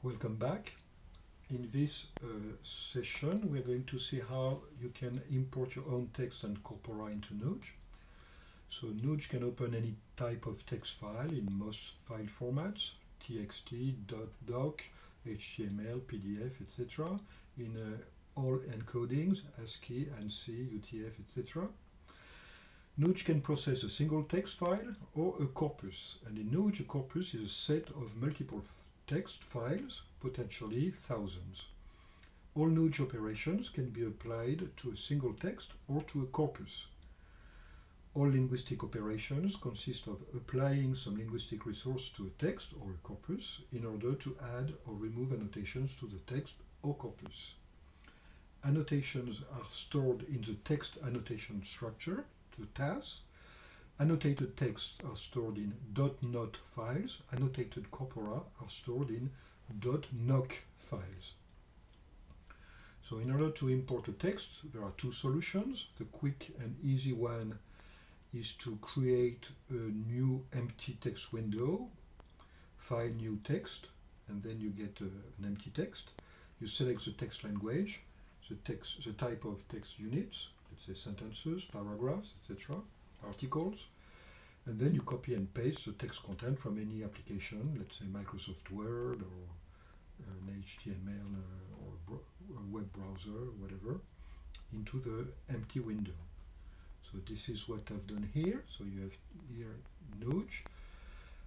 Welcome back. In this session we're going to see how you can import your own text and corpora into Nuge. So Nuge can open any type of text file in most file formats, TXT, .doc, HTML, PDF, etc. in all encodings, ASCII, ANSI, UTF, etc. Nuge can process a single text file or a corpus, and in Nuge a corpus is a set of multiple text files, potentially thousands. All Nuge operations can be applied to a single text or to a corpus. All linguistic operations consist of applying some linguistic resource to a text or a corpus in order to add or remove annotations to the text or corpus. Annotations are stored in the text annotation structure, the TAS. Annotated texts are stored in .not files. Annotated corpora are stored in .noc files. So in order to import a text, there are two solutions. The quick and easy one is to create a new empty text window, file new text, and then you get an empty text. You select the text language, the type of text units, let's say sentences, paragraphs, etc., articles, and then you copy and paste the text content from any application, let's say Microsoft Word or an HTML or a web browser, whatever, into the empty window. So this is what I've done here. So you have here Nuge.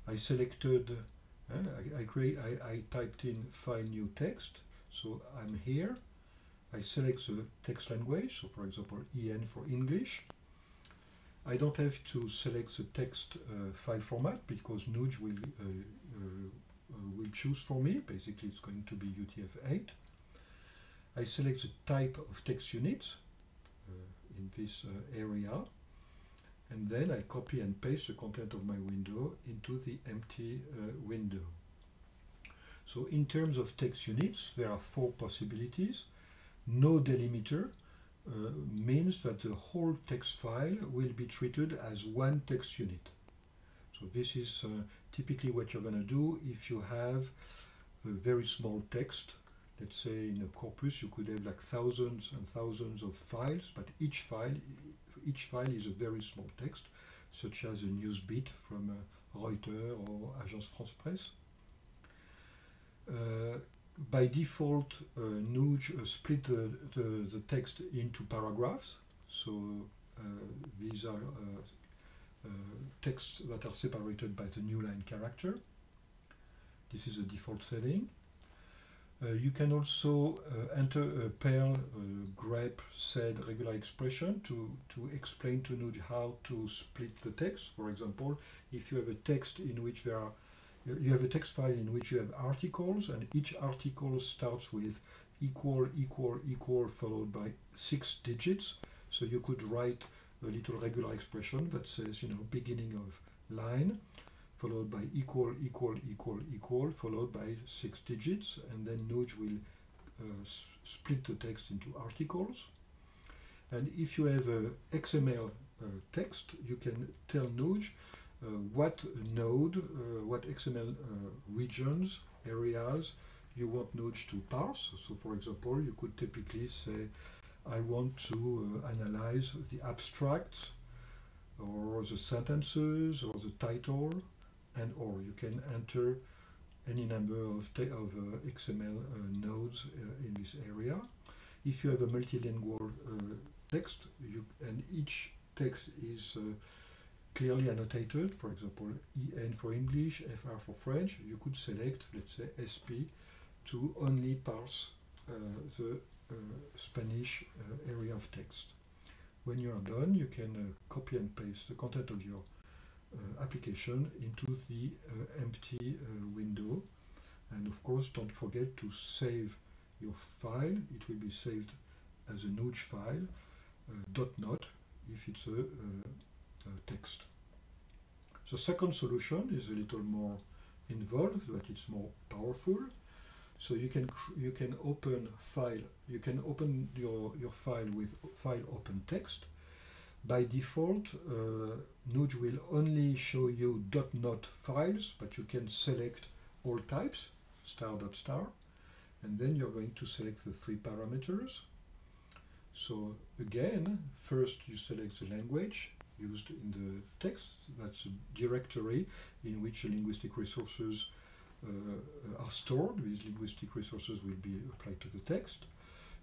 I selected, I typed in file new text. So I'm here. I select the text language, so for example EN for English. I don't have to select the text file format because Nuge will choose for me. Basically it's going to be UTF-8. I select the type of text units in this area, and then I copy and paste the content of my window into the empty window. So in terms of text units, there are four possibilities. No delimiter means that the whole text file will be treated as one text unit. So this is typically what you're going to do if you have a very small text. Let's say in a corpus you could have like thousands and thousands of files, but each file is a very small text, such as a news beat from Reuters or Agence France-Presse. By default, Nuge split the text into paragraphs. So these are texts that are separated by the new line character. This is a default setting. You can also enter a Perl, grep, sed, regular expression to explain to Nuge how to split the text. For example, if you have a text in which you have a text file in which you have articles, and each article starts with equal, equal, equal, followed by 6 digits. So you could write a little regular expression that says, beginning of line, followed by equal, equal, equal, equal, followed by 6 digits, and then Nuge will split the text into articles. And if you have a XML text, you can tell Nuge what node, what XML regions, areas you want Nuge to parse. So for example, you could typically say, I want to analyze the abstracts, or the sentences, or the title, or you can enter any number of XML nodes in this area. If you have a multilingual text, and each text is clearly annotated, for example, EN for English, FR for French, you could select, let's say, SP to only parse the Spanish area of text. When you are done, you can copy and paste the content of your application into the empty window, and of course don't forget to save your file. It will be saved as a Nuge file, .not if it's a text. The second solution is a little more involved, but it's more powerful. So you can open file. You can open your file with file open text. By default, Nuge will only show you .not files, but you can select all types. star dot star, and then you're going to select the three parameters. So again, first you select the language used in the text. That's a directory in which the linguistic resources are stored. These linguistic resources will be applied to the text.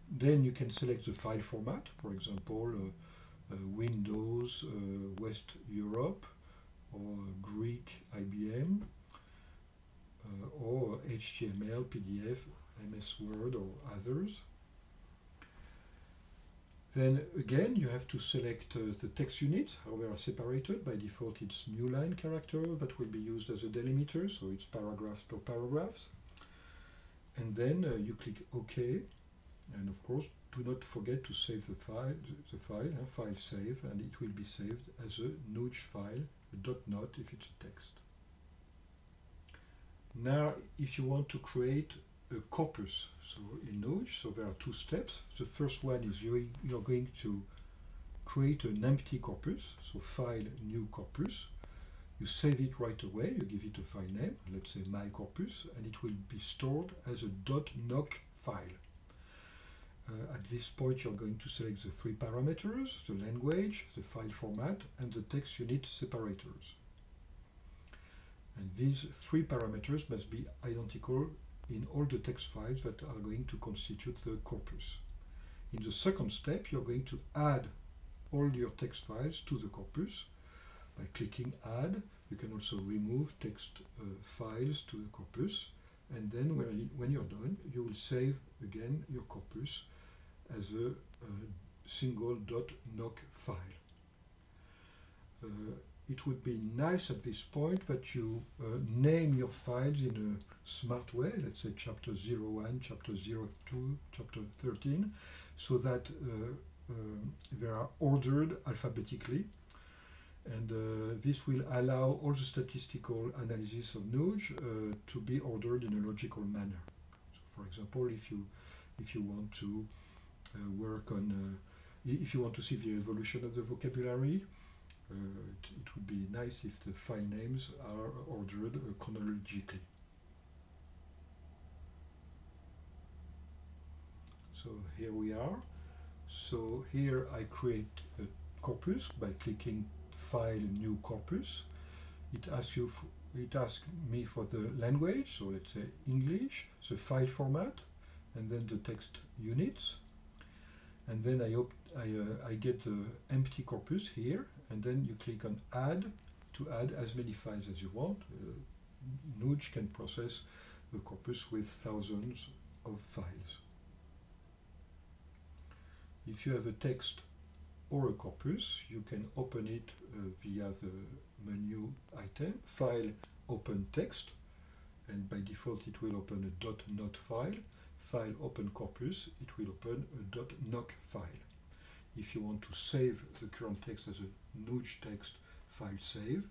Then you can select the file format, for example, Windows, West Europe, or Greek IBM, or HTML, PDF, MS Word, or others. Then again, you have to select the text units, how they are separated. By default, it's new line character that will be used as a delimiter, so it's paragraphs per paragraphs. And then you click OK, and of course, do not forget to save the file, file save, and it will be saved as a Nuge file, a .not if it's a text. Now, if you want to create a corpus, so in Nuge, so there are two steps. The first one is you're going to create an empty corpus, so file new corpus. You save it right away, you give it a file name, let's say my corpus, and it will be stored as a .noc file. At this point, you're going to select the three parameters, the language, the file format, and the text unit separators. And these three parameters must be identical in all the text files that are going to constitute the corpus. In the second step, you're going to add all your text files to the corpus by clicking Add. You can also remove text files to the corpus, and then when you're done, you will save again your corpus as a single .noc file. It would be nice at this point that you name your files in a smart way, let's say chapter 01, chapter 02, chapter 13, so that they are ordered alphabetically. And this will allow all the statistical analysis of Nuge to be ordered in a logical manner. So for example, if you want to work on, if you want to see the evolution of the vocabulary, it would be nice if the file names are ordered chronologically. So here we are. So here I create a corpus by clicking File New Corpus. It asks me for the language, so let's say English, the file format, and then the text units. And then I get the empty corpus here, and then you click on Add to add as many files as you want. Nuge can process the corpus with thousands of files. If you have a text or a corpus, you can open it via the menu item, File, Open Text, and by default it will open a .not file. File, Open Corpus, it will open a .noc file. If you want to save the current text as a Nuge text, file save.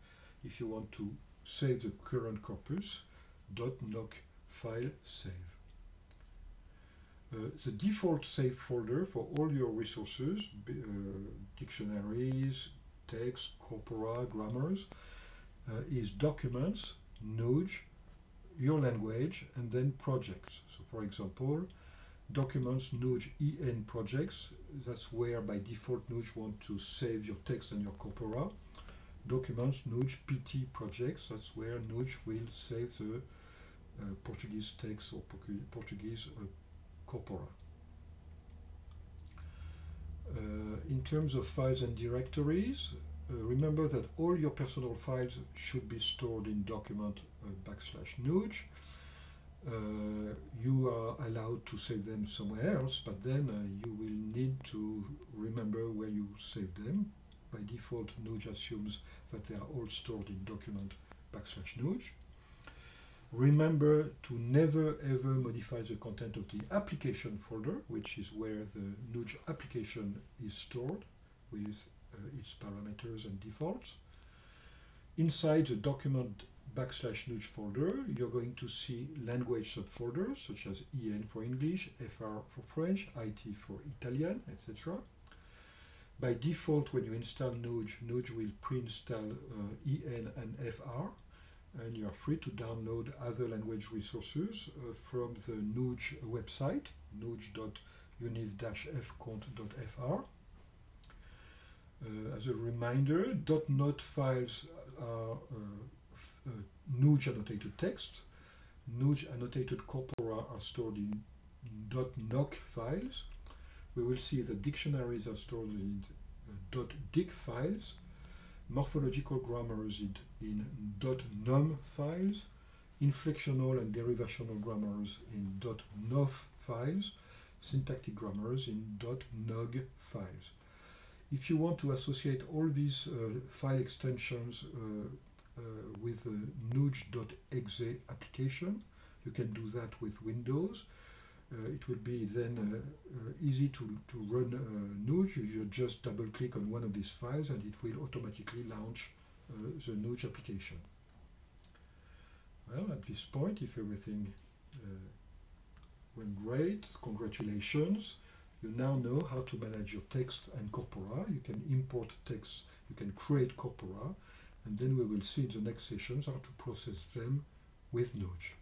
If you want to save the current corpus, .noc file save. The default save folder for all your resources, dictionaries, text, corpora, grammars, is Documents, Nuge, your language, and then projects. So for example, Documents, Nuge, EN projects, that's where by default Nuge want to save your text and your corpora. Documents, Nuge, PT projects, that's where Nuge will save the Portuguese text or Portuguese corpora. In terms of files and directories, remember that all your personal files should be stored in document /Nuge. You are allowed to save them somewhere else, but then you will need to remember where you saved them. By default, Nuge assumes that they are all stored in document /Nuge. Remember to never ever modify the content of the application folder, which is where the Nuge application is stored with its parameters and defaults. Inside the document /Nuge folder, you're going to see language subfolders such as EN for English, FR for French, IT for Italian, etc. By default, when you install Nuge, Nuge will pre-install EN and FR. and you are free to download other language resources from the Nuge website, nuge.univ-fcont.fr. As a reminder, .NOT files are Nuge annotated text. Nuge annotated corpora are stored in .NOC files. We will see the dictionaries are stored in .dic files, morphological grammars in .nom files, inflectional and derivational grammars in .nof files, syntactic grammars in .nog files. If you want to associate all these file extensions with the nuge.exe application, you can do that with Windows. It will be then easy to run Nuge. You just double click on one of these files and it will automatically launch the Nuge application. Well, at this point, if everything went great, congratulations. You now know how to manage your text and corpora. You can import text, you can create corpora, and then we will see in the next sessions how to process them with Nuge.